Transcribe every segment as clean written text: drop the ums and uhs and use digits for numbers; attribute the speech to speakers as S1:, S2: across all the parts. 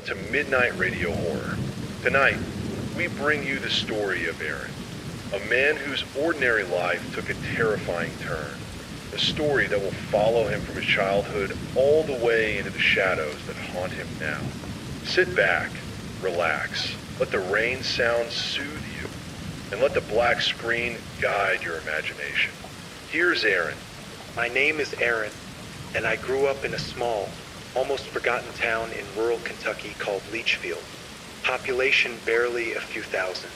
S1: to Midnight Radio Horror. Tonight, we bring you the story of Aaron, a man whose ordinary life took a terrifying turn. A story that will follow him from his childhood all the way into the shadows that haunt him now. Sit back, relax, let the rain sounds soothe you, and let the black screen guide your imagination. Here's Aaron.
S2: My name is Aaron, and I grew up in a small, almost forgotten town in rural Kentucky called Leachfield. Population barely a few thousand.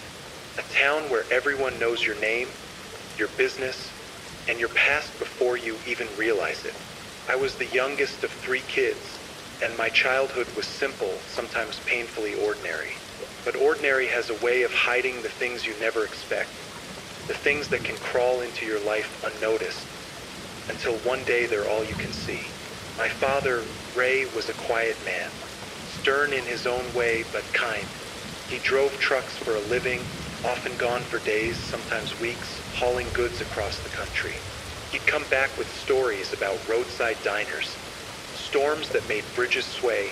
S2: A town where everyone knows your name, your business, and your past before you even realize it. I was the youngest of 3 kids, and my childhood was simple, sometimes painfully ordinary. But ordinary has a way of hiding the things you never expect, the things that can crawl into your life unnoticed, until one day they're all you can see. My father, Ray, was a quiet man, stern in his own way but kind. He drove trucks for a living, often gone for days, sometimes weeks, hauling goods across the country. He'd come back with stories about roadside diners, storms that made bridges sway,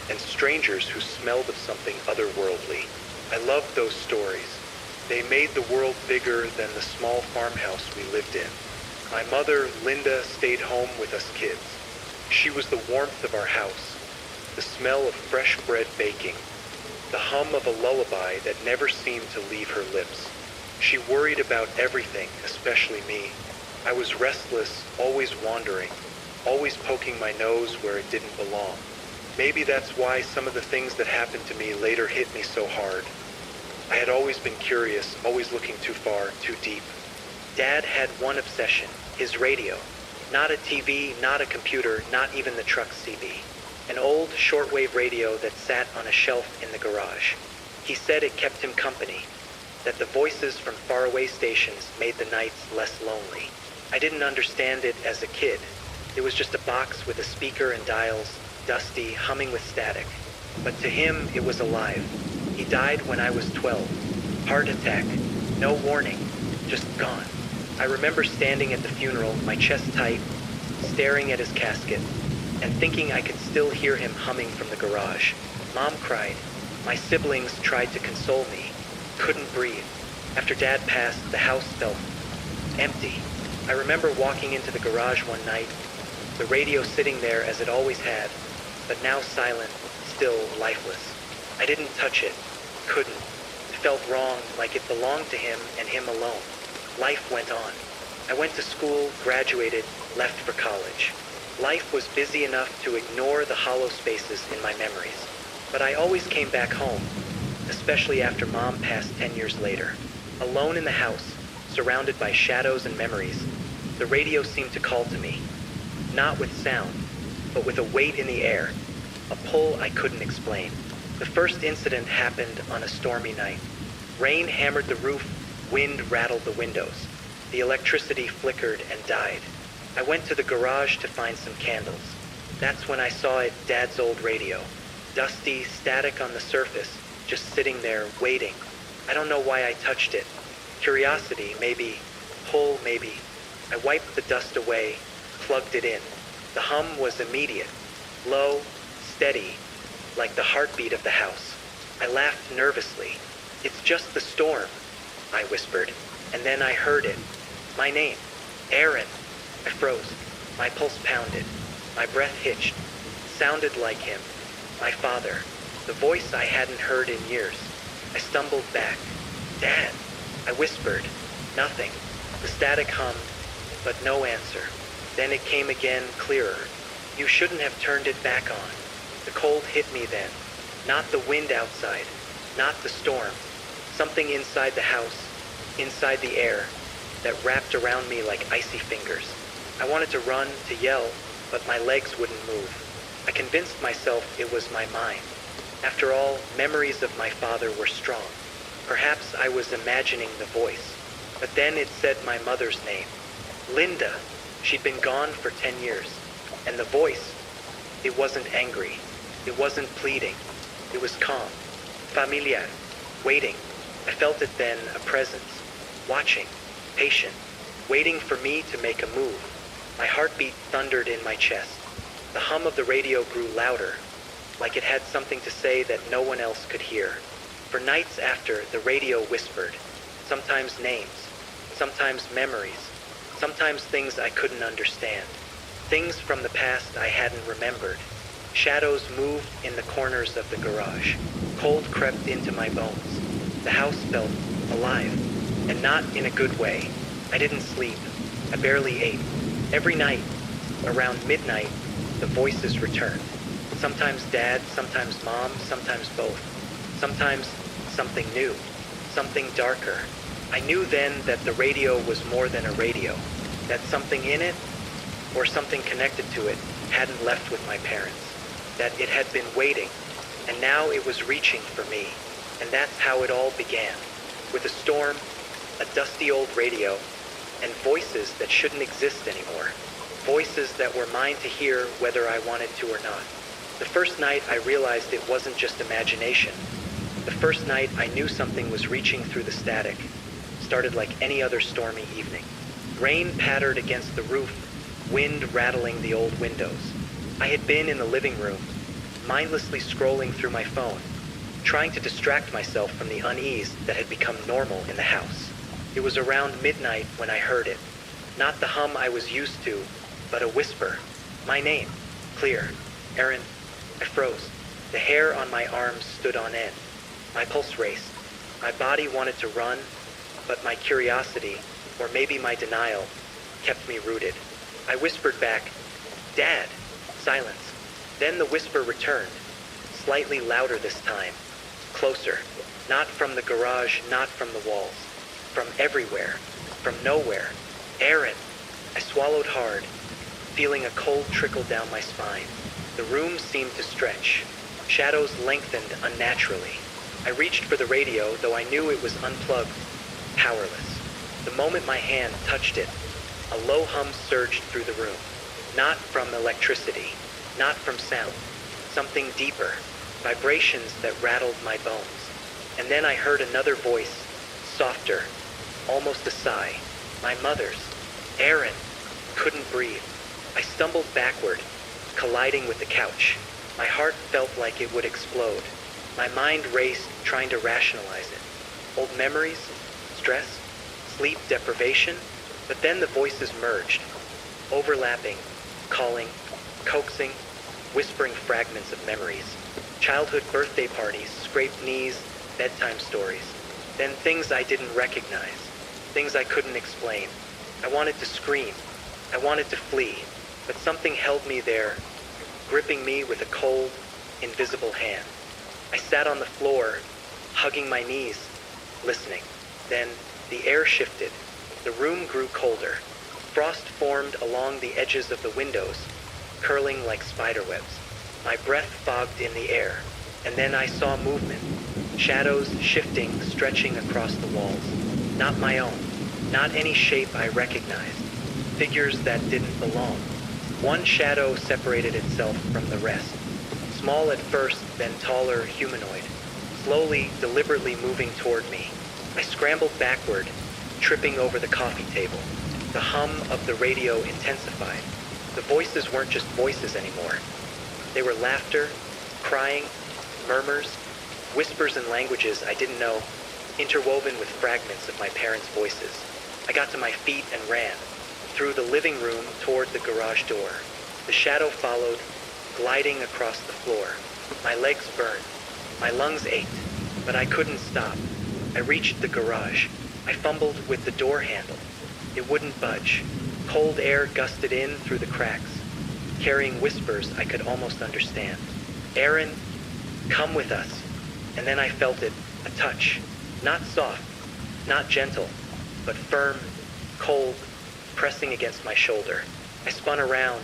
S2: and strangers who smelled of something otherworldly. I loved those stories. They made the world bigger than the small farmhouse we lived in. My mother, Linda, stayed home with us kids. She was the warmth of our house, the smell of fresh bread baking, the hum of a lullaby that never seemed to leave her lips. She worried about everything, especially me. I was restless, always wandering, always poking my nose where it didn't belong. Maybe that's why some of the things that happened to me later hit me so hard. I had always been curious, always looking too far, too deep. Dad had one obsession, his radio. Not a TV, not a computer, not even the truck's CD. An old shortwave radio that sat on a shelf in the garage. He said it kept him company, that the voices from faraway stations made the nights less lonely. I didn't understand it as a kid. It was just a box with a speaker and dials, dusty, humming with static. But to him, it was alive. He died when I was 12. Heart attack. No warning. Just gone. I remember standing at the funeral, my chest tight, staring at his casket, and thinking I could still hear him humming from the garage. Mom cried. My siblings tried to console me. Couldn't breathe. After Dad passed, the house felt empty. I remember walking into the garage one night, the radio sitting there as it always had, but now silent, still lifeless. I didn't touch it. Couldn't. It felt wrong, like it belonged to him and him alone. Life went on. I went to school, graduated, left for college. Life was busy enough to ignore the hollow spaces in my memories. But I always came back home, especially after Mom passed 10 years later. Alone in the house, surrounded by shadows and memories, the radio seemed to call to me. Not with sound, but with a weight in the air, a pull I couldn't explain. The first incident happened on a stormy night. Rain hammered the roof, wind rattled the windows. The electricity flickered and died. I went to the garage to find some candles. That's when I saw it, Dad's old radio. Dusty, static on the surface, just sitting there, waiting. I don't know why I touched it. Curiosity, maybe. Pull, maybe. I wiped the dust away, plugged it in. The hum was immediate. Low, steady, like the heartbeat of the house. I laughed nervously. It's just the storm, I whispered. And then I heard it. My name. Aaron. I froze. My pulse pounded. My breath hitched. Sounded like him. My father. The voice I hadn't heard in years. I stumbled back. Dad. I whispered. Nothing. The static hummed, but no answer. Then it came again, clearer. You shouldn't have turned it back on. The cold hit me then. Not the wind outside. Not the storm. Something inside the house, inside the air, that wrapped around me like icy fingers. I wanted to run, to yell, but my legs wouldn't move. I convinced myself it was my mind. After all, memories of my father were strong. Perhaps I was imagining the voice. But then it said my mother's name. Linda. She'd been gone for 10 years. And the voice, it wasn't angry. It wasn't pleading. It was calm. Familiar. Waiting. I felt it then, a presence. Watching. Patient. Waiting for me to make a move. My heartbeat thundered in my chest. The hum of the radio grew louder. like it had something to say that no one else could hear. For nights after, the radio whispered, sometimes names, sometimes memories, sometimes things I couldn't understand. Things from the past I hadn't remembered. Shadows moved in the corners of the garage. Cold crept into my bones. The house felt alive, and not in a good way. I didn't sleep. I barely ate. Every night, around midnight, the voices returned. Sometimes Dad, sometimes Mom, sometimes both. Sometimes something new, something darker. I knew then that the radio was more than a radio, that something in it, or something connected to it, hadn't left with my parents, that it had been waiting, and now it was reaching for me. And that's how it all began, with a storm, a dusty old radio, and voices that shouldn't exist anymore. Voices that were mine to hear whether I wanted to or not. The first night I realized it wasn't just imagination. The first night I knew something was reaching through the static. Started like any other stormy evening. Rain pattered against the roof, wind rattling the old windows. I had been in the living room, mindlessly scrolling through my phone, trying to distract myself from the unease that had become normal in the house. It was around midnight when I heard it. Not the hum I was used to, but a whisper. My name. Clear. Aaron. I froze. The hair on my arms stood on end. My pulse raced. My body wanted to run, but my curiosity, or maybe my denial, kept me rooted. I whispered back, Dad. Silence. Then the whisper returned, slightly louder this time. Closer. Not from the garage, not from the walls. From everywhere. From nowhere. Aaron. I swallowed hard, feeling a cold trickle down my spine. The room seemed to stretch. Shadows lengthened unnaturally. I reached for the radio, though I knew it was unplugged, powerless. The moment my hand touched it, a low hum surged through the room. Not from electricity, not from sound. Something deeper, vibrations that rattled my bones. And then I heard another voice, softer, almost a sigh. My mother's. Aaron. Couldn't breathe. I stumbled backward, colliding with the couch. My heart felt like it would explode. My mind raced, trying to rationalize it. Old memories, stress, sleep deprivation. But then the voices merged, overlapping, calling, coaxing, whispering fragments of memories. Childhood birthday parties, scraped knees, bedtime stories. Then things I didn't recognize, things I couldn't explain. I wanted to scream. I wanted to flee, but something held me there, gripping me with a cold, invisible hand. I sat on the floor, hugging my knees, listening. Then the air shifted. The room grew colder. Frost formed along the edges of the windows, curling like spiderwebs. My breath fogged in the air, and then I saw movement. Shadows shifting, stretching across the walls. Not my own. Not any shape I recognized. Figures that didn't belong. One shadow separated itself from the rest. Small at first, then taller, humanoid. Slowly, deliberately moving toward me. I scrambled backward, tripping over the coffee table. The hum of the radio intensified. The voices weren't just voices anymore. They were laughter, crying, murmurs, whispers in languages I didn't know, interwoven with fragments of my parents' voices. I got to my feet and ran, through the living room toward the garage door. The shadow followed, gliding across the floor. My legs burned. My lungs ached, but I couldn't stop. I reached the garage. I fumbled with the door handle. It wouldn't budge. Cold air gusted in through the cracks, carrying whispers I could almost understand. Aaron, come with us. And then I felt it, a touch. Not soft, not gentle, but firm, cold, pressing against my shoulder. I spun around,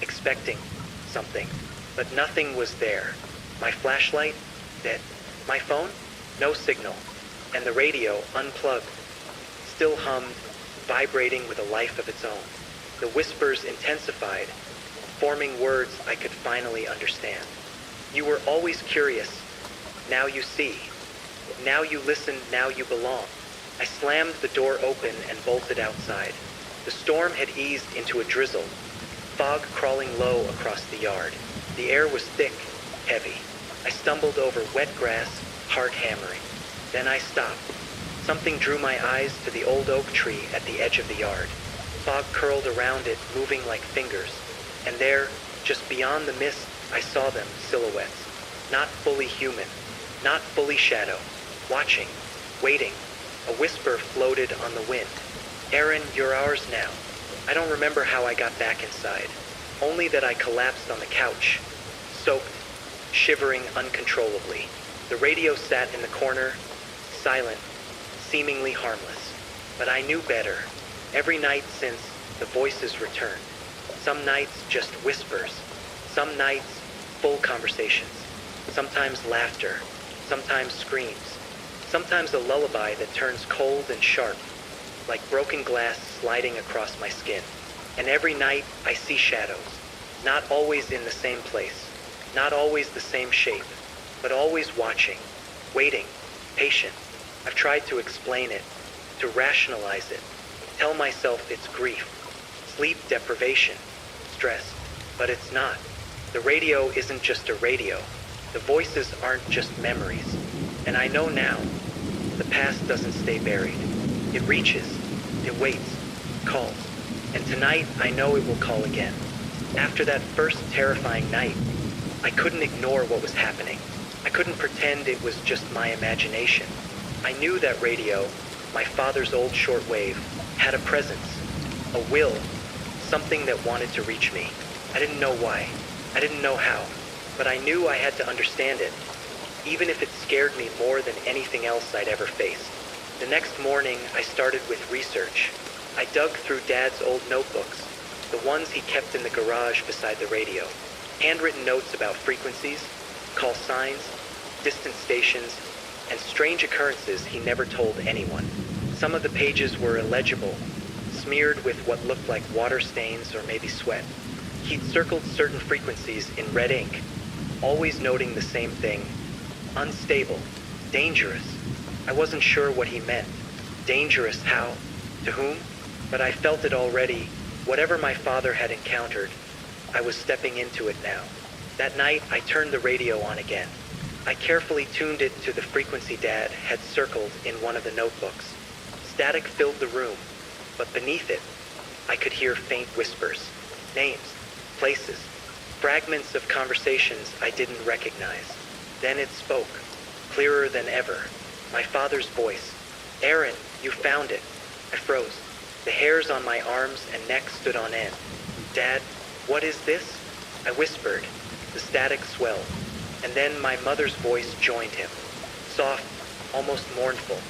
S2: expecting something, but nothing was there. My flashlight, dead. My phone, no signal. And the radio, unplugged, still hummed, vibrating with a life of its own. The whispers intensified, forming words I could finally understand. You were always curious. Now you see. Now you listen, now you belong. I slammed the door open and bolted outside. The storm had eased into a drizzle, fog crawling low across the yard. The air was thick, heavy. I stumbled over wet grass, heart hammering. Then I stopped. Something drew my eyes to the old oak tree at the edge of the yard. Fog curled around it, moving like fingers. And there, just beyond the mist, I saw them, silhouettes. Not fully human, not fully shadow. Watching, waiting. A whisper floated on the wind. "Aaron, you're ours now." I don't remember how I got back inside. Only that I collapsed on the couch, soaked, shivering uncontrollably. The radio sat in the corner, silent, seemingly harmless. But I knew better. Every night since, the voices returned. Some nights just whispers. Some nights, full conversations. Sometimes laughter. Sometimes screams. Sometimes a lullaby that turns cold and sharp, like broken glass sliding across my skin. And every night, I see shadows. Not always in the same place. Not always the same shape. But always watching. Waiting. Patient. I've tried to explain it. To rationalize it. Tell myself it's grief. Sleep deprivation. Stress. But it's not. The radio isn't just a radio. The voices aren't just memories. And I know now. The past doesn't stay buried. It reaches. It waits. Calls. And tonight, I know it will call again. After that first terrifying night, I couldn't ignore what was happening. I couldn't pretend it was just my imagination. I knew that radio, my father's old shortwave, had a presence, a will, something that wanted to reach me. I didn't know why. I didn't know how. But I knew I had to understand it, even if it scared me more than anything else I'd ever faced. The next morning, I started with research. I dug through Dad's old notebooks, the ones he kept in the garage beside the radio. Handwritten notes about frequencies, call signs, distant stations, and strange occurrences he never told anyone. Some of the pages were illegible, smeared with what looked like water stains or maybe sweat. He'd circled certain frequencies in red ink, always noting the same thing: unstable, dangerous. I wasn't sure what he meant. Dangerous how? To whom? But I felt it already. Whatever my father had encountered, I was stepping into it now. That night, I turned the radio on again. I carefully tuned it to the frequency Dad had circled in one of the notebooks. Static filled the room, but beneath it, I could hear faint whispers, names, places, fragments of conversations I didn't recognize. Then it spoke, clearer than ever. My father's voice. "Aaron, you found it." I froze. The hairs on my arms and neck stood on end. "Dad, what is this?" I whispered. The static swelled. And then my mother's voice joined him. Soft, almost mournful.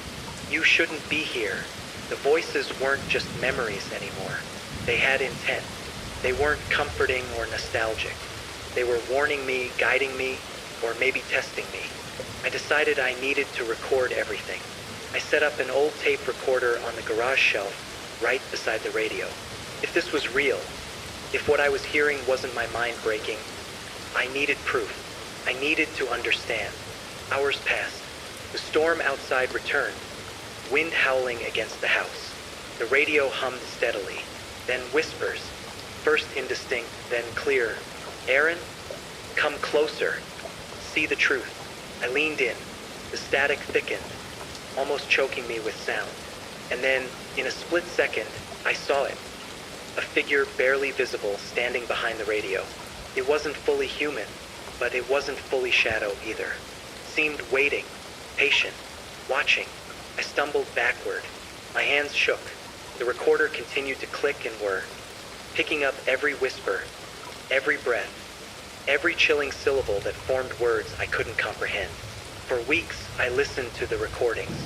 S2: "You shouldn't be here." The voices weren't just memories anymore. They had intent. They weren't comforting or nostalgic. They were warning me, guiding me, or maybe testing me. I decided I needed to record everything. I set up an old tape recorder on the garage shelf right beside the radio. If this was real, if what I was hearing wasn't my mind breaking, I needed proof. I needed to understand. Hours passed. The storm outside returned, wind howling against the house. The radio hummed steadily, then whispers, first indistinct, then clear. "Aaron, come closer. See the truth." I leaned in. The static thickened, almost choking me with sound. And then, in a split second, I saw it. A figure barely visible standing behind the radio. It wasn't fully human, but it wasn't fully shadow either. Seemed waiting, patient, watching. I stumbled backward. My hands shook. The recorder continued to click and whir, picking up every whisper, every breath, every chilling syllable that formed words I couldn't comprehend. For weeks, I listened to the recordings.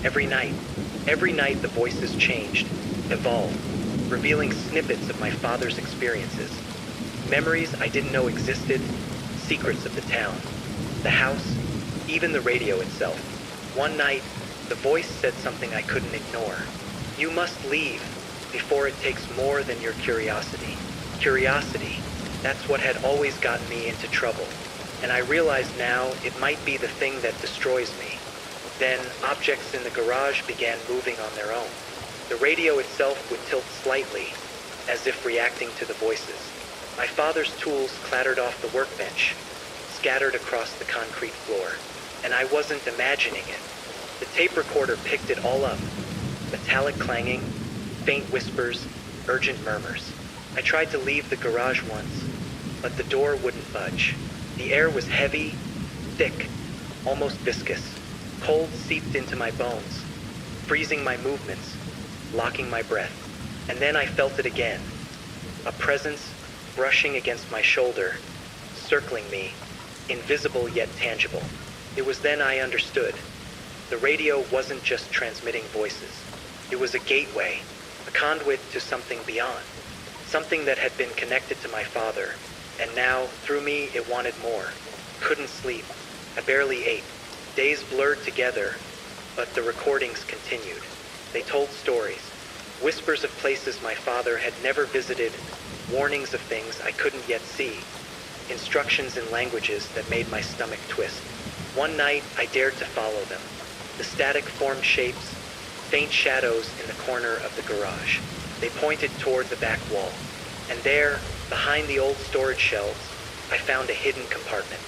S2: Every night the voices changed, evolved, revealing snippets of my father's experiences. Memories I didn't know existed, secrets of the town, the house, even the radio itself. One night, the voice said something I couldn't ignore. "You must leave before it takes more than your curiosity." Curiosity, that's what had always gotten me into trouble. And I realize now it might be the thing that destroys me. Then objects in the garage began moving on their own. The radio itself would tilt slightly, as if reacting to the voices. My father's tools clattered off the workbench, scattered across the concrete floor, and I wasn't imagining it. The tape recorder picked it all up. Metallic clanging, faint whispers, urgent murmurs. I tried to leave the garage once, but the door wouldn't budge. The air was heavy, thick, almost viscous. Cold seeped into my bones, freezing my movements, locking my breath. And then I felt it again. A presence brushing against my shoulder, circling me, invisible yet tangible. It was then I understood. The radio wasn't just transmitting voices. It was a gateway, a conduit to something beyond. Something that had been connected to my father, and now, through me, it wanted more. Couldn't sleep. I barely ate. Days blurred together, but the recordings continued. They told stories. Whispers of places my father had never visited, warnings of things I couldn't yet see, instructions in languages that made my stomach twist. One night, I dared to follow them. The static formed shapes, faint shadows in the corner of the garage. They pointed toward the back wall. And there, behind the old storage shelves, I found a hidden compartment.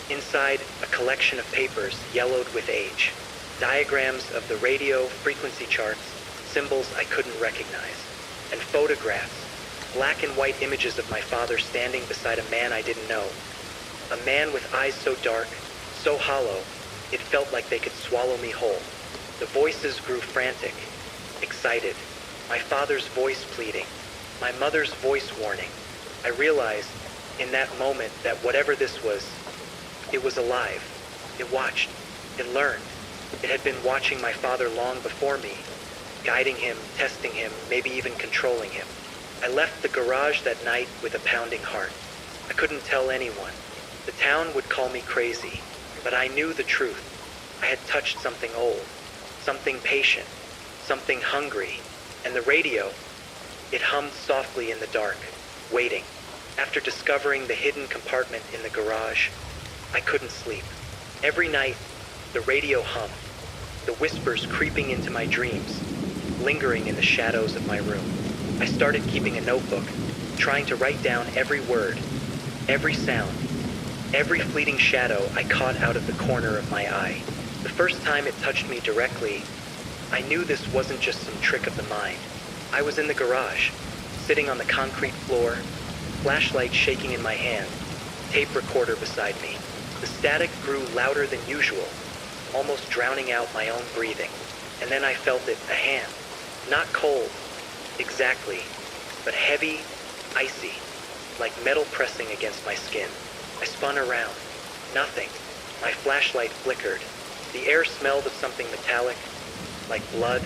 S2: Inside, a collection of papers yellowed with age. Diagrams of the radio frequency charts, symbols I couldn't recognize. And photographs, black and white images of my father standing beside a man I didn't know. A man with eyes so dark, so hollow, it felt like they could swallow me whole. The voices grew frantic, excited. My father's voice pleading, my mother's voice warning. I realized in that moment that whatever this was, it was alive. It watched. It learned. It had been watching my father long before me, guiding him, testing him, maybe even controlling him. I left the garage that night with a pounding heart. I couldn't tell anyone. The town would call me crazy, but I knew the truth. I had touched something old, something patient, something hungry, and the radio, it hummed softly in the dark, waiting. After discovering the hidden compartment in the garage, I couldn't sleep. Every night, the radio hummed, the whispers creeping into my dreams, lingering in the shadows of my room. I started keeping a notebook, trying to write down every word, every sound, every fleeting shadow I caught out of the corner of my eye. The first time it touched me directly, I knew this wasn't just some trick of the mind. I was in the garage, sitting on the concrete floor, flashlight shaking in my hand, tape recorder beside me. The static grew louder than usual, almost drowning out my own breathing. And then I felt it, a hand. Not cold, exactly, but heavy, icy, like metal pressing against my skin. I spun around. Nothing. My flashlight flickered. The air smelled of something metallic, like blood,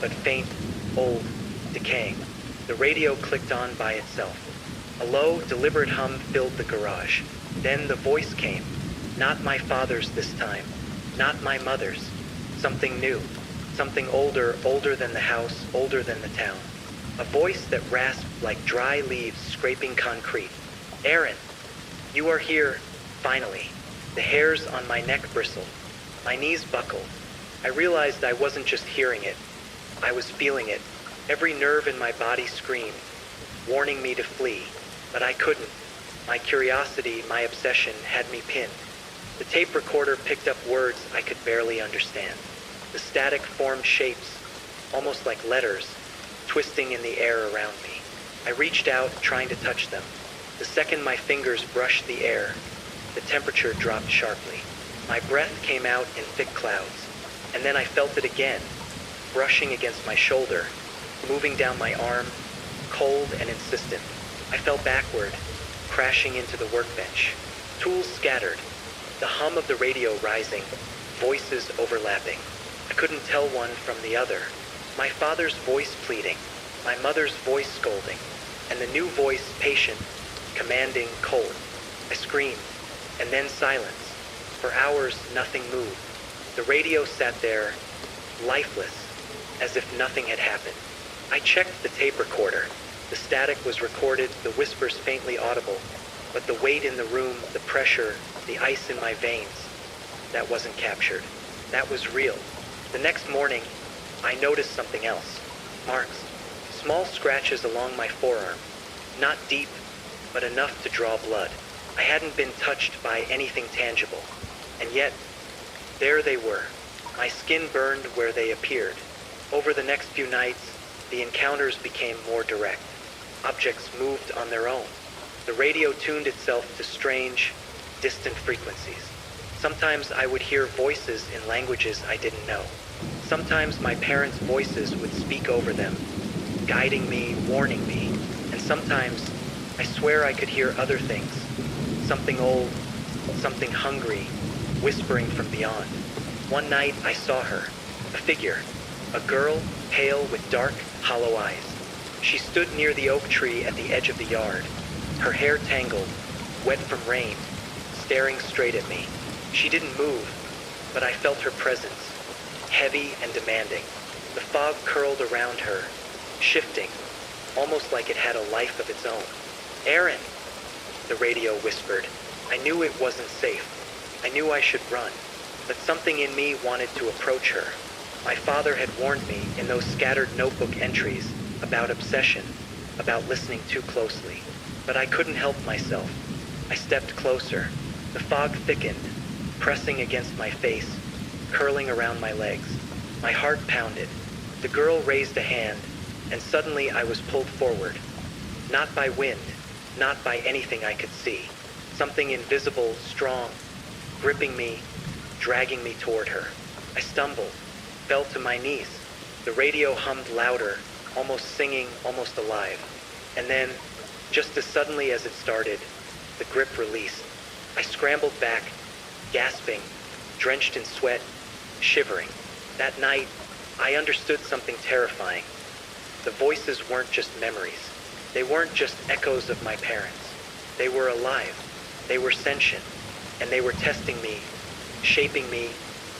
S2: but faint, old, decaying. The radio clicked on by itself. A low, deliberate hum filled the garage. Then the voice came. Not my father's this time. Not my mother's. Something new. Something older than the house, older than the town. A voice that rasped like dry leaves scraping concrete. Aaron, you are here, finally. The hairs on my neck bristled. My knees buckled. I realized I wasn't just hearing it. I was feeling it. Every nerve in my body screamed, warning me to flee. But I couldn't. My curiosity, my obsession had me pinned. The tape recorder picked up words I could barely understand. The static formed shapes, almost like letters, twisting in the air around me. I reached out, trying to touch them. The second my fingers brushed the air, the temperature dropped sharply. My breath came out in thick clouds, and then I felt it again, brushing against my shoulder, moving down my arm, cold and insistent. I fell backward, crashing into the workbench. Tools scattered, the hum of the radio rising, voices overlapping. I couldn't tell one from the other. My father's voice pleading, my mother's voice scolding, and the new voice patient, commanding, cold. I screamed, and then silence. For hours, nothing moved. The radio sat there, lifeless, as if nothing had happened. I checked the tape recorder. The static was recorded, the whispers faintly audible, but the weight in the room, the pressure, the ice in my veins, that wasn't captured. That was real. The next morning, I noticed something else. Marks. Small scratches along my forearm. Not deep, but enough to draw blood. I hadn't been touched by anything tangible. And yet, there they were. My skin burned where they appeared. Over the next few nights, the encounters became more direct. Objects moved on their own. The radio tuned itself to strange, distant frequencies. Sometimes I would hear voices in languages I didn't know. Sometimes my parents' voices would speak over them, guiding me, warning me. And sometimes, I swear I could hear other things. Something old, something hungry, whispering from beyond. One night I saw her, a figure, a girl, pale with dark, hollow eyes. She stood near the oak tree at the edge of the yard, her hair tangled, wet from rain, staring straight at me. She didn't move, but I felt her presence, heavy and demanding. The fog curled around her, shifting, almost like it had a life of its own. "Aaron," the radio whispered. I knew it wasn't safe. I knew I should run, but something in me wanted to approach her. My father had warned me in those scattered notebook entries about obsession, about listening too closely. But I couldn't help myself. I stepped closer. The fog thickened, pressing against my face, curling around my legs. My heart pounded. The girl raised a hand, and suddenly I was pulled forward. Not by wind, not by anything I could see. Something invisible, strong, gripping me, dragging me toward her. I stumbled, fell to my knees. The radio hummed louder, almost singing, almost alive. And then, just as suddenly as it started, the grip released. I scrambled back, gasping, drenched in sweat, shivering. That night, I understood something terrifying. The voices weren't just memories. They weren't just echoes of my parents. They were alive. They were sentient. And they were testing me, shaping me,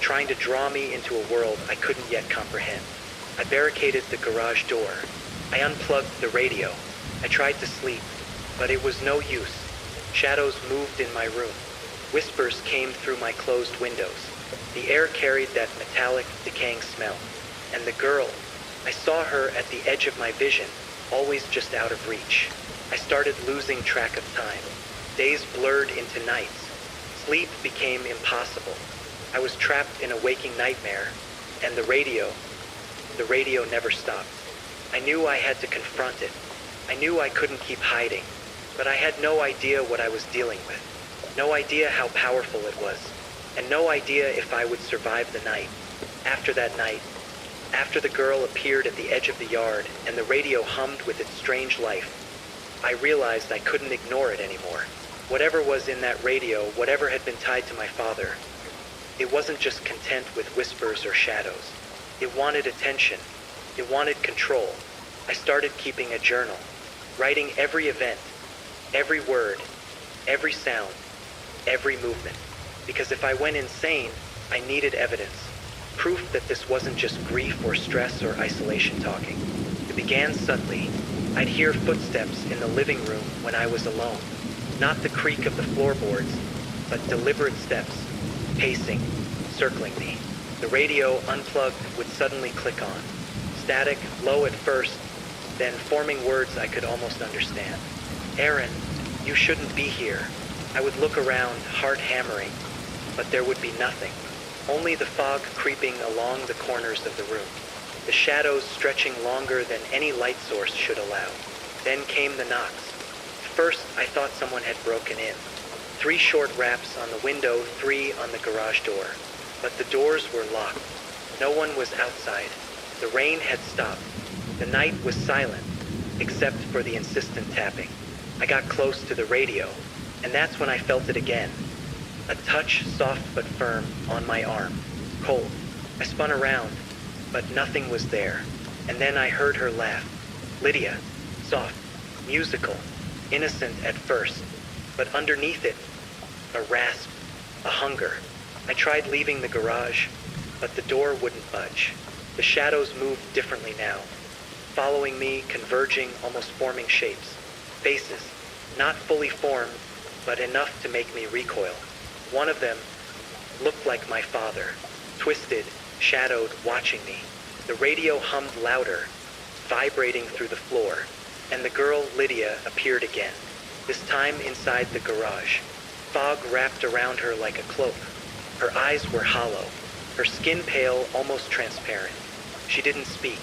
S2: trying to draw me into a world I couldn't yet comprehend. I barricaded the garage door. I unplugged the radio. I tried to sleep, but it was no use. Shadows moved in my room. Whispers came through my closed windows. The air carried that metallic, decaying smell. And the girl, I saw her at the edge of my vision, always just out of reach. I started losing track of time. Days blurred into nights. Sleep became impossible. I was trapped in a waking nightmare, and the radio never stopped. I knew I had to confront it. I knew I couldn't keep hiding, but I had no idea what I was dealing with. No idea how powerful it was, and no idea if I would survive the night. After that night, after the girl appeared at the edge of the yard and the radio hummed with its strange life, I realized I couldn't ignore it anymore. Whatever was in that radio, whatever had been tied to my father, it wasn't just content with whispers or shadows. It wanted attention. It wanted control. I started keeping a journal, writing every event, every word, every sound, every movement. Because if I went insane, I needed evidence. Proof that this wasn't just grief or stress or isolation talking. It began subtly. I'd hear footsteps in the living room when I was alone. Not the creak of the floorboards, but deliberate steps, pacing, circling me. The radio, unplugged, would suddenly click on. Static, low at first, then forming words I could almost understand. "Aaron, you shouldn't be here." I would look around, heart hammering, but there would be nothing. Only the fog creeping along the corners of the room. The shadows stretching longer than any light source should allow. Then came the knocks. First, I thought someone had broken in. 3 short raps on the window, 3 on the garage door. But the doors were locked. No one was outside. The rain had stopped. The night was silent, except for the insistent tapping. I got close to the radio, and that's when I felt it again. A touch, soft but firm, on my arm. Cold. I spun around, but nothing was there. And then I heard her laugh. Lydia. Soft. Musical. Innocent at first. But underneath it, a rasp. A hunger. I tried leaving the garage, but the door wouldn't budge. The shadows moved differently now. Following me, converging, almost forming shapes. Faces. Not fully formed, but enough to make me recoil. One of them looked like my father, twisted, shadowed, watching me. The radio hummed louder, vibrating through the floor, and the girl, Lydia, appeared again. this time inside the garage. Fog wrapped around her like a cloak. Her eyes were hollow, her skin pale, almost transparent. She didn't speak.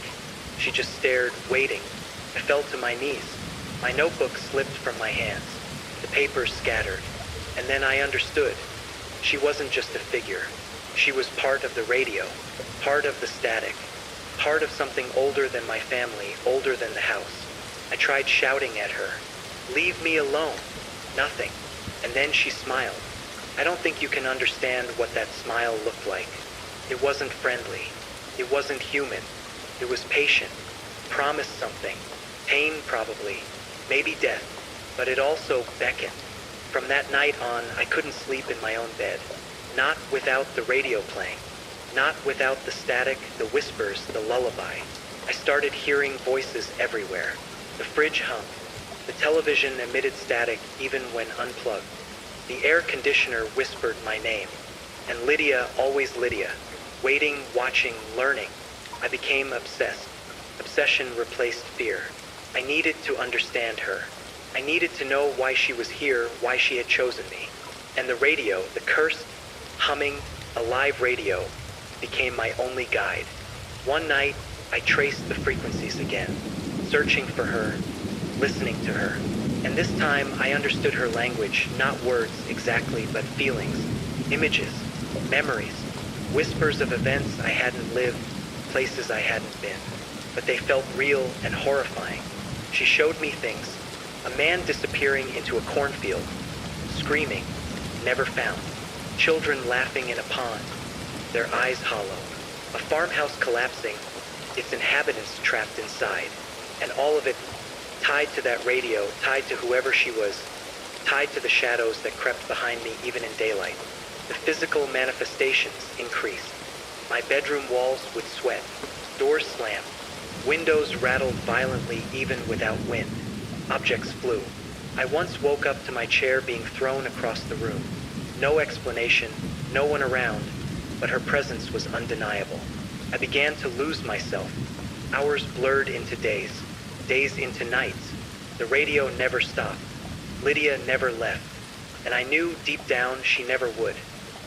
S2: She just stared, waiting. I fell to my knees. My notebook slipped from my hands. The papers scattered. And then I understood. She wasn't just a figure. She was part of the radio, part of the static, part of something older than my family, older than the house. I tried shouting at her, "Leave me alone." Nothing. And then she smiled. I don't think you can understand what that smile looked like. It wasn't friendly. It wasn't human. It was patient. Promised something. Pain, probably. Maybe death. But it also beckoned. From that night on, I couldn't sleep in my own bed. Not without the radio playing. Not without the static, the whispers, the lullaby. I started hearing voices everywhere. The fridge hummed. The television emitted static even when unplugged. The air conditioner whispered my name. And Lydia, always Lydia. Waiting, watching, learning. I became obsessed. Obsession replaced fear. I needed to understand her. I needed to know why she was here, why she had chosen me. And the radio, the cursed, humming, alive radio, became my only guide. One night, I traced the frequencies again, searching for her, listening to her. And this time, I understood her language, not words exactly, but feelings, images, memories, whispers of events I hadn't lived, places I hadn't been. But they felt real and horrifying. She showed me things. A man disappearing into a cornfield, screaming, never found. Children laughing in a pond, their eyes hollow. A farmhouse collapsing, its inhabitants trapped inside. And all of it tied to that radio, tied to whoever she was, tied to the shadows that crept behind me even in daylight. The physical manifestations increased. My bedroom walls would sweat, doors slammed, windows rattled violently even without wind. Objects flew. I once woke up to my chair being thrown across the room. No explanation, no one around, but her presence was undeniable. I began to lose myself. Hours blurred into days, days into nights. The radio never stopped. Lydia never left. And I knew deep down she never would.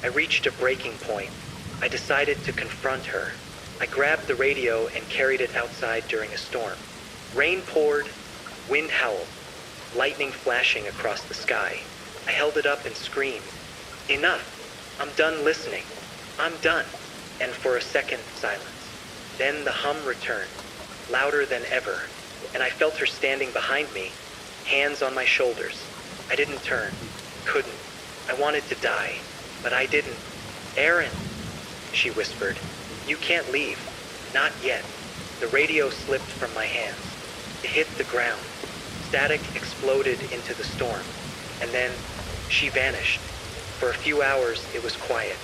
S2: I reached a breaking point. I decided to confront her. I grabbed the radio and carried it outside during a storm. Rain poured, wind howled, lightning flashing across the sky. I held it up and screamed, "Enough! I'm done listening. I'm done." And for a second, silence. Then the hum returned, louder than ever, and I felt her standing behind me, hands on my shoulders. I didn't turn, couldn't. I wanted to die, but I didn't. "Aaron," she whispered, "you can't leave. Not yet." The radio slipped from my hands. It hit the ground. Static exploded into the storm. And then she vanished. For a few hours it was quiet,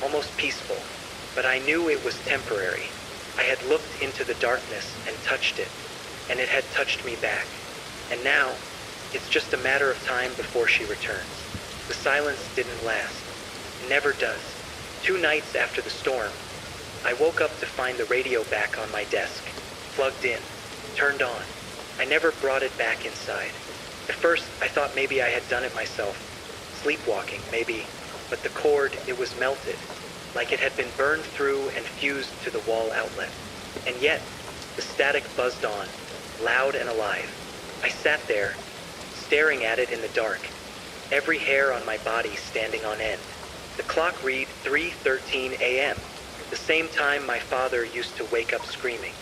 S2: almost peaceful. But I knew it was temporary. I had looked into the darkness and touched it. And it had touched me back. And now, it's just a matter of time before she returns. The silence didn't last. It never does. 2 nights after the storm, I woke up to find the radio back on my desk, plugged in, turned on. I never brought it back inside. At first, I thought maybe I had done it myself, sleepwalking maybe, but the cord, it was melted, like it had been burned through and fused to the wall outlet. And yet, the static buzzed on, loud and alive. I sat there, staring at it in the dark, every hair on my body standing on end. The clock read 3:13 a.m., the same time my father used to wake up screaming.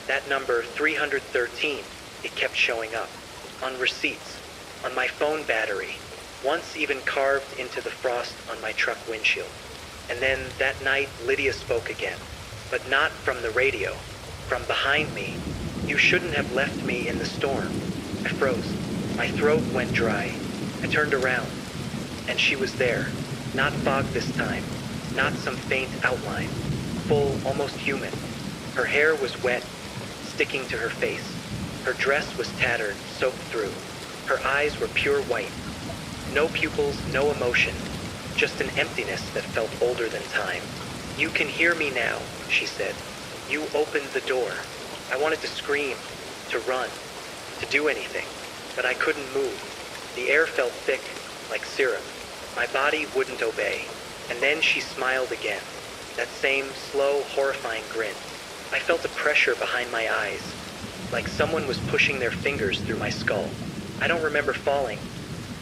S2: That number, 313, it kept showing up. On receipts, on my phone battery, once even carved into the frost on my truck windshield. And then that night, Lydia spoke again, but not from the radio, from behind me. "You shouldn't have left me in the storm." I froze. My throat went dry. I turned around, and she was there. Not fog this time, not some faint outline, full, almost human. Her hair was wet, sticking to her face. Her dress was tattered, soaked through. Her eyes were pure white. No pupils, no emotion, just an emptiness that felt older than time. "You can hear me now," she said. "You opened the door." I wanted to scream, to run, to do anything, but I couldn't move. The air felt thick, like syrup. My body wouldn't obey. And then she smiled again. That same slow, horrifying grin. I felt a pressure behind my eyes, like someone was pushing their fingers through my skull. I don't remember falling,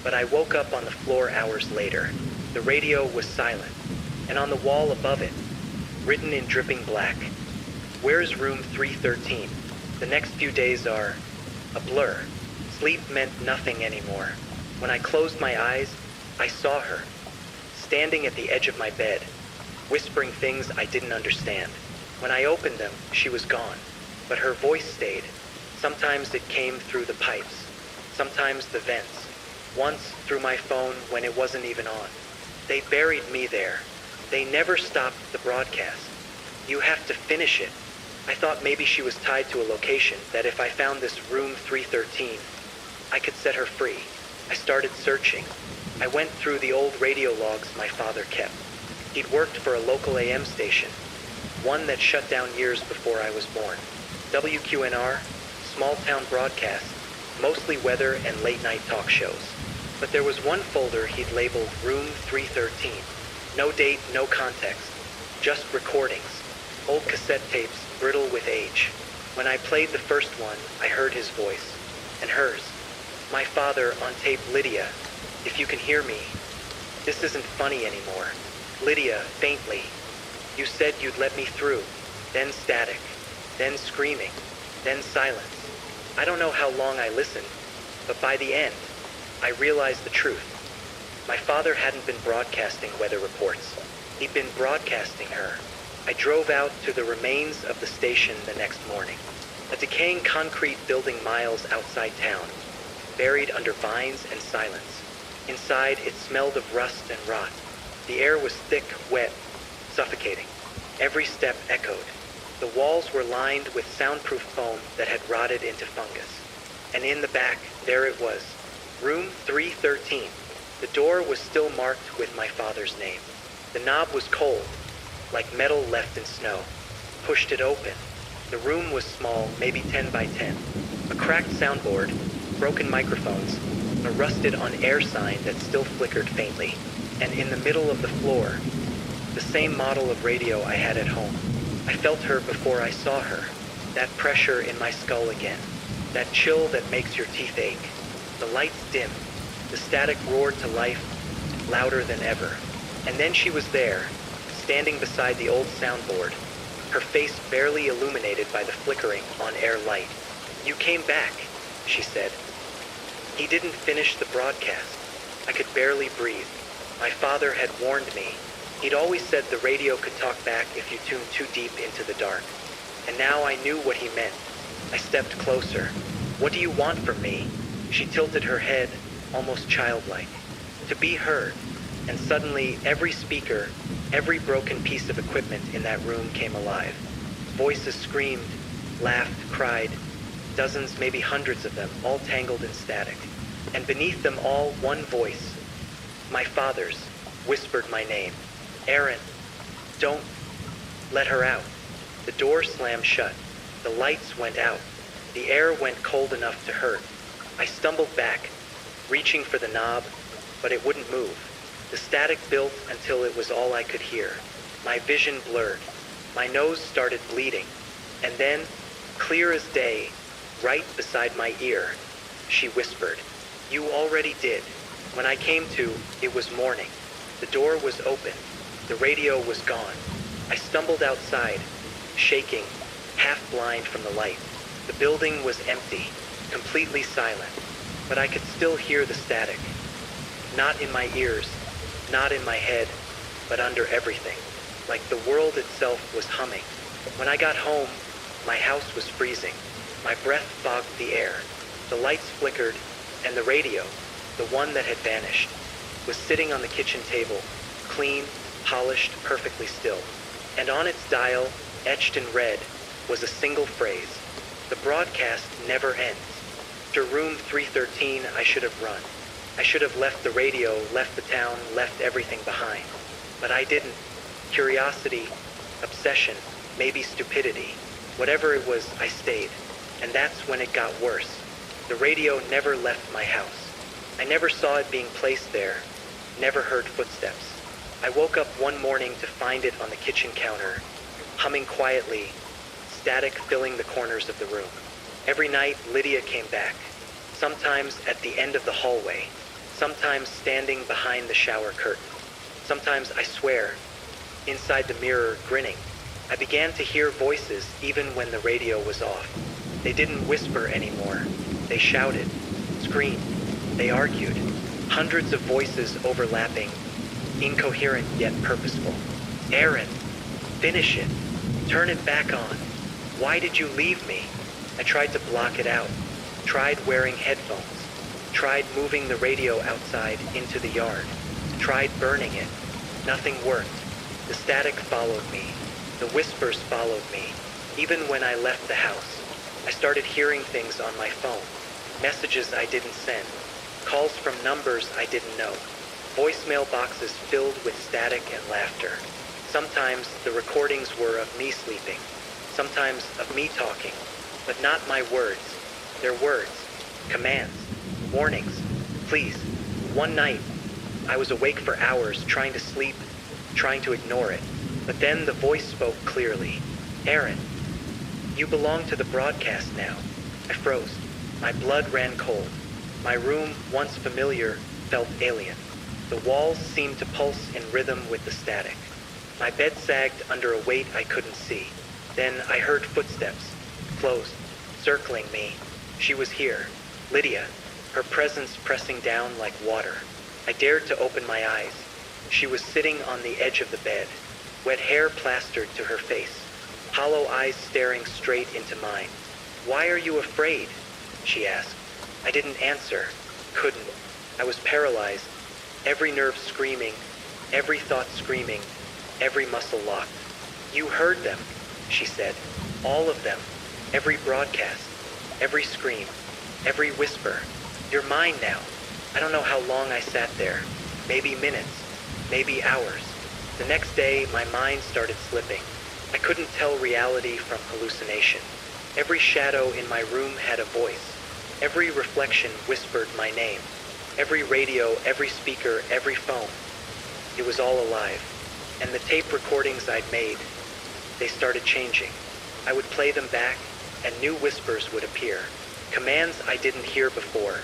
S2: but I woke up on the floor hours later. The radio was silent, and on the wall above it, written in dripping black, "Where's room 313? The next few days are a blur." Sleep meant nothing anymore. When I closed my eyes, I saw her, standing at the edge of my bed, whispering things I didn't understand. When I opened them, she was gone, but her voice stayed. Sometimes it came through the pipes, sometimes the vents, once through my phone when it wasn't even on. They buried me there. They never stopped the broadcast. "You have to finish it." I thought maybe she was tied to a location, that if I found this room 313, I could set her free. I started searching. I went through the old radio logs my father kept. He'd worked for a local AM station, one that shut down years before I was born. WQNR, small-town broadcast, mostly weather and late-night talk shows. But there was one folder he'd labeled Room 313. No date, no context, just recordings, old cassette tapes brittle with age. When I played the first one, I heard his voice, and hers. My father on tape. "Lydia, if you can hear me, this isn't funny anymore." Lydia, faintly, "You said you'd let me through." Then static, then screaming, then silence. I don't know how long I listened, but by the end, I realized the truth. My father hadn't been broadcasting weather reports. He'd been broadcasting her. I drove out to the remains of the station the next morning. A decaying concrete building miles outside town, buried under vines and silence. Inside, it smelled of rust and rot. The air was thick, wet, suffocating. Every step echoed. The walls were lined with soundproof foam that had rotted into fungus. And in the back, there it was, room 313. The door was still marked with my father's name. The knob was cold, like metal left in snow. Pushed it open. The room was small, maybe 10 by 10. A cracked soundboard, broken microphones, a rusted on-air sign that still flickered faintly. And in the middle of the floor, the same model of radio I had at home. I felt her before I saw her. That pressure in my skull again. That chill that makes your teeth ache. The lights dimmed. The static roared to life, louder than ever. And then she was there, standing beside the old soundboard, her face barely illuminated by the flickering on-air light. "You came back," she said. He didn't finish the broadcast. I could barely breathe. My father had warned me. He'd always said the radio could talk back if you tuned too deep into the dark. And now I knew what he meant. I stepped closer. "What do you want from me?" She tilted her head, almost childlike. To be heard. And suddenly, every speaker, every broken piece of equipment in that room came alive. Voices screamed, laughed, cried. Dozens, maybe hundreds of them, all tangled in static. And beneath them all, one voice. My father's, whispered my name. "Aaron, don't let her out." The door slammed shut. The lights went out. The air went cold enough to hurt. I stumbled back, reaching for the knob, but it wouldn't move. The static built until it was all I could hear. My vision blurred. My nose started bleeding. And then, clear as day, right beside my ear, she whispered, "You already did." When I came to, it was morning. The door was open. The radio was gone. I stumbled outside, shaking, half blind from the light. The building was empty, completely silent, but I could still hear the static. Not in my ears, not in my head, but under everything, like the world itself was humming. When I got home, my house was freezing. My breath fogged the air. The lights flickered, and the radio, the one that had vanished, was sitting on the kitchen table, clean, polished, perfectly still. And on its dial, etched in red, was a single phrase. The broadcast never ends. To room 313, I should have run. I should have left the radio, left the town, left everything behind. But I didn't. Curiosity, obsession, maybe stupidity. Whatever it was, I stayed. And that's when it got worse. The radio never left my house. I never saw it being placed there, never heard footsteps. I woke up one morning to find it on the kitchen counter, humming quietly, static filling the corners of the room. Every night, Lydia came back, sometimes at the end of the hallway, sometimes standing behind the shower curtain, sometimes, I swear, inside the mirror, grinning. I began to hear voices even when the radio was off. They didn't whisper anymore. They shouted, screamed, they argued. Hundreds of voices overlapping, incoherent yet purposeful. Aaron, finish it. Turn it back on. Why did you leave me? I tried to block it out. Tried wearing headphones. Tried moving the radio outside into the yard. Tried burning it. Nothing worked. The static followed me. The whispers followed me. Even when I left the house, I started hearing things on my phone. Messages I didn't send. Calls from numbers I didn't know. Voicemail boxes filled with static and laughter. Sometimes the recordings were of me sleeping. Sometimes of me talking. But not my words. Their words. Commands. Warnings. Please. One night, I was awake for hours trying to sleep, trying to ignore it. But then the voice spoke clearly. Aaron, you belong to the broadcast now. I froze. My blood ran cold. My room, once familiar, felt alien. The walls seemed to pulse in rhythm with the static. My bed sagged under a weight I couldn't see. Then I heard footsteps, close, circling me. She was here, Lydia, her presence pressing down like water. I dared to open my eyes. She was sitting on the edge of the bed, wet hair plastered to her face, hollow eyes staring straight into mine. Why are you afraid? She asked. I didn't answer, couldn't. I was paralyzed, every nerve screaming, every thought screaming, every muscle locked. You heard them, she said. All of them. Every broadcast, every scream, every whisper. You're mine now. I don't know how long I sat there. Maybe minutes, maybe hours. The next day, my mind started slipping. I couldn't tell reality from hallucination. Every shadow in my room had a voice. Every reflection whispered my name. Every radio, every speaker, every phone. It was all alive. And the tape recordings I'd made, they started changing. I would play them back, and new whispers would appear. Commands I didn't hear before.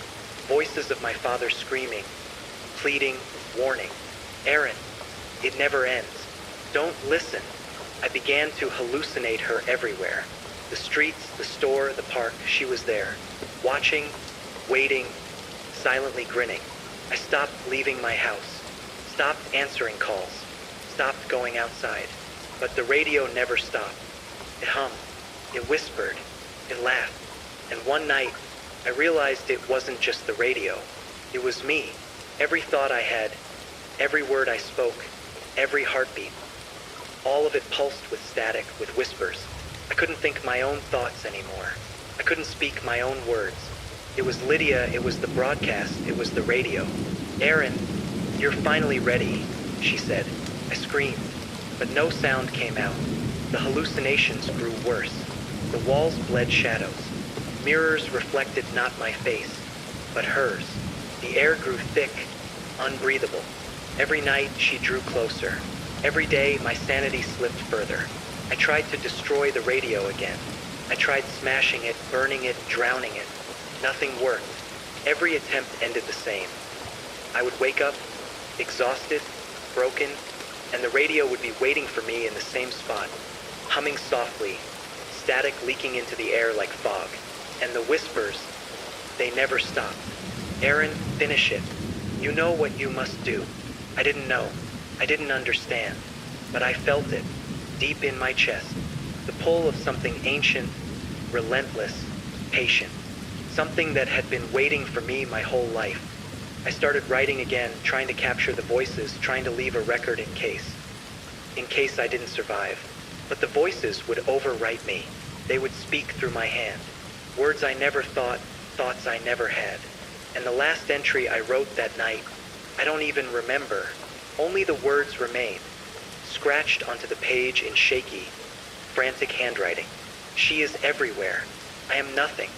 S2: Voices of my father screaming, pleading, warning. Aaron, it never ends. Don't listen. I began to hallucinate her everywhere. The streets, the store, the park, she was there. Watching, waiting, silently grinning. I stopped leaving my house. Stopped answering calls. Stopped going outside. But the radio never stopped. It hummed. It whispered. It laughed. And one night, I realized it wasn't just the radio. It was me. Every thought I had, every word I spoke, every heartbeat. All of it pulsed with static, with whispers. I couldn't think my own thoughts anymore. I couldn't speak my own words. It was Lydia, it was the broadcast, it was the radio. Aaron, you're finally ready, she said. I screamed, but no sound came out. The hallucinations grew worse. The walls bled shadows. Mirrors reflected not my face, but hers. The air grew thick, unbreathable. Every night she drew closer. Every day my sanity slipped further. I tried to destroy the radio again. I tried smashing it, burning it, drowning it. Nothing worked. Every attempt ended the same. I would wake up, exhausted, broken, and the radio would be waiting for me in the same spot, humming softly, static leaking into the air like fog. And the whispers, they never stopped. Aaron, finish it. You know what you must do. I didn't know. I didn't understand. But I felt it, deep in my chest. The pull of something ancient, relentless, patient. Something that had been waiting for me my whole life. I started writing again, trying to capture the voices, trying to leave a record in case I didn't survive. But the voices would overwrite me. They would speak through my hand. Words I never thought, thoughts I never had. And the last entry I wrote that night, I don't even remember. Only the words remain, scratched onto the page in shaky, frantic handwriting. She is everywhere. I am nothing.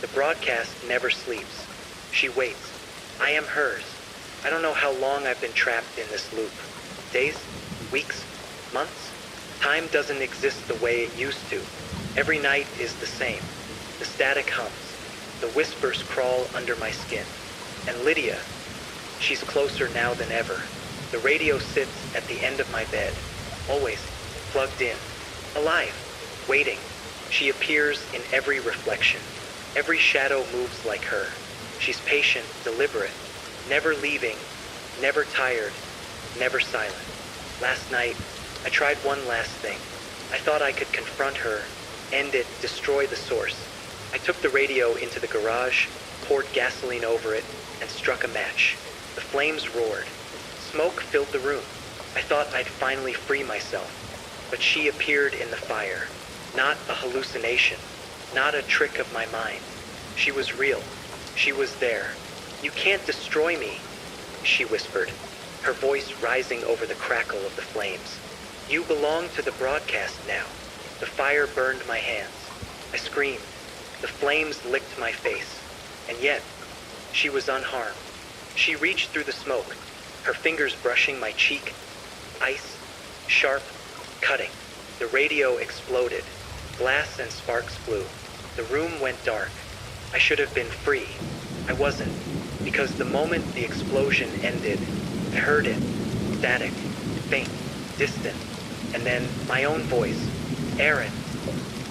S2: The broadcast never sleeps. She waits. I am hers. I don't know how long I've been trapped in this loop. Days? Weeks? Months? Time doesn't exist the way it used to. Every night is the same. The static hums. The whispers crawl under my skin. And Lydia, she's closer now than ever. The radio sits at the end of my bed, always plugged in, alive, waiting. She appears in every reflection. Every shadow moves like her. She's patient, deliberate, never leaving, never tired, never silent. Last night, I tried one last thing. I thought I could confront her, end it, destroy the source. I took the radio into the garage, poured gasoline over it, and struck a match. The flames roared. Smoke filled the room. I thought I'd finally free myself. But she appeared in the fire. Not a hallucination. Not a trick of my mind. She was real. She was there. "You can't destroy me," she whispered, her voice rising over the crackle of the flames. "You belong to the broadcast now." The fire burned my hands. I screamed. The flames licked my face. And yet, she was unharmed. She reached through the smoke, her fingers brushing my cheek. Ice, sharp, cutting. The radio exploded. Glass and sparks flew. The room went dark. I should have been free. I wasn't, because the moment the explosion ended, I heard it. Static, faint, distant. And then my own voice. "Aaron,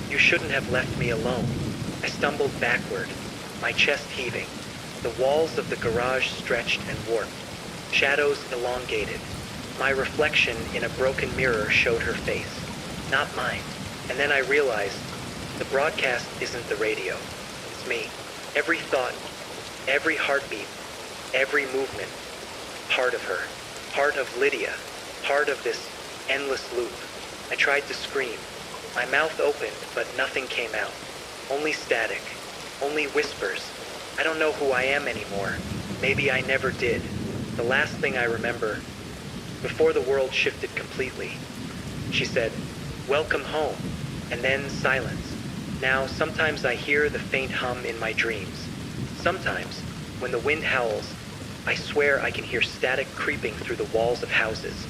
S2: you shouldn't have left me alone." I stumbled backward, my chest heaving. The walls of the garage stretched and warped. Shadows elongated. My reflection in a broken mirror showed her face, not mine. And then I realized the broadcast isn't the radio. It's me. Every thought, every heartbeat, every movement. Part of her. Part of Lydia. Part of this endless loop. I tried to scream. My mouth opened, but nothing came out. Only static. Only whispers. I don't know who I am anymore. Maybe I never did. The last thing I remember, before the world shifted completely, she said, "Welcome home," and then silence. Now, sometimes I hear the faint hum in my dreams. Sometimes, when the wind howls, I swear I can hear static creeping through the walls of houses.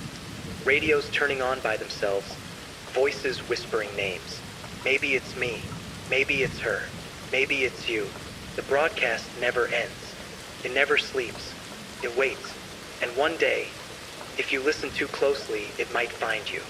S2: Radios turning on by themselves, voices whispering names. Maybe it's me. Maybe it's her. Maybe it's you. The broadcast never ends. It never sleeps. It waits. And one day, if you listen too closely, it might find you.